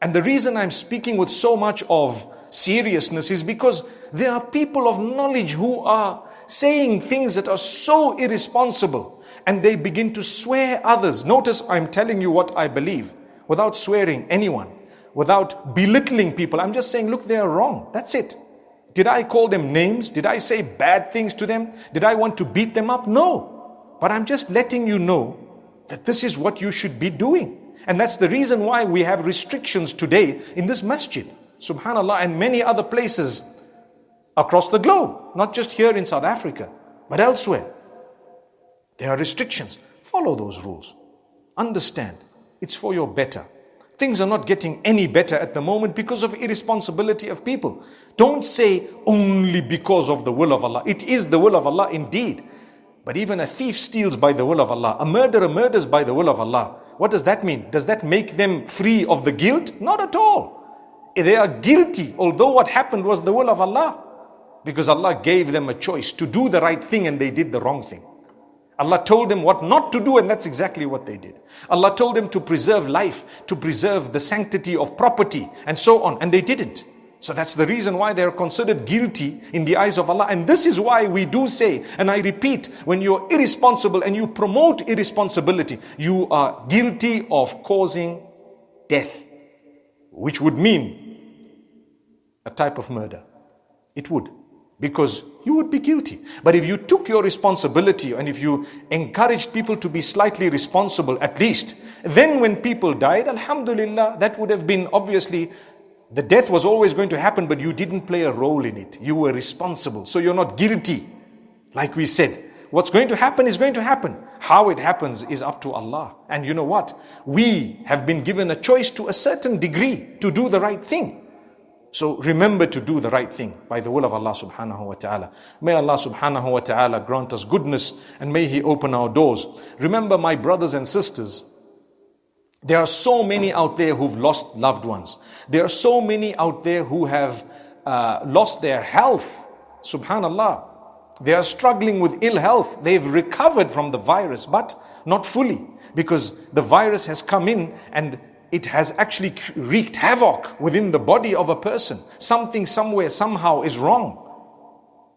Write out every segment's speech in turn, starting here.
And the reason I'm speaking with so much of seriousness is because there are people of knowledge who are saying things that are so irresponsible, and they begin to swear others. Notice I'm telling you what I believe without swearing anyone, without belittling people. I'm just saying, look, they are wrong. That's it. Did I call them names? Did I say bad things to them? Did I want to beat them up? No. But I'm just letting you know that this is what you should be doing. And that's the reason why we have restrictions today in this masjid, subhanallah, and many other places across the globe, not just here in South Africa, but elsewhere. There are restrictions. Follow those rules. Understand, it's for your better. Things are not getting any better at the moment because of irresponsibility of people. Don't say only because of the will of Allah. It is the will of Allah indeed. But even a thief steals by the will of Allah. A murderer murders by the will of Allah. What does that mean? Does that make them free of the guilt? Not at all. They are guilty, although what happened was the will of Allah. Because Allah gave them a choice to do the right thing and they did the wrong thing. Allah told them what not to do, and that's exactly what they did. Allah told them to preserve life, to preserve the sanctity of property, and so on, and they didn't. So that's the reason why they are considered guilty in the eyes of Allah. And this is why we do say, and I repeat, when you're irresponsible and you promote irresponsibility, you are guilty of causing death, which would mean a type of murder. It would. Because you would be guilty. But if you took your responsibility and if you encouraged people to be slightly responsible at least, then when people died, alhamdulillah, that would have been obviously, the death was always going to happen, but you didn't play a role in it. You were responsible. So you're not guilty. Like we said, what's going to happen is going to happen. How it happens is up to Allah. And you know what? We have been given a choice to a certain degree to do the right thing. So remember to do the right thing by the will of Allah subhanahu wa ta'ala. May Allah subhanahu wa ta'ala grant us goodness and may He open our doors. Remember, my brothers and sisters, there are so many out there who've lost loved ones. There are so many out there who have lost their health. Subhanallah. They are struggling with ill health. They've recovered from the virus, but not fully, because the virus has come in and it has actually wreaked havoc within the body of a person. Something somewhere, somehow is wrong.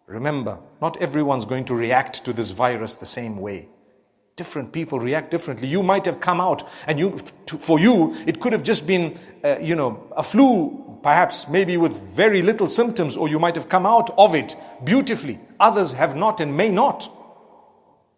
Remember, not everyone's going to react to this virus the same way. Different people react differently. You might have come out and for you, it could have just been, a flu, perhaps maybe with very little symptoms, or you might have come out of it beautifully. Others have not and may not.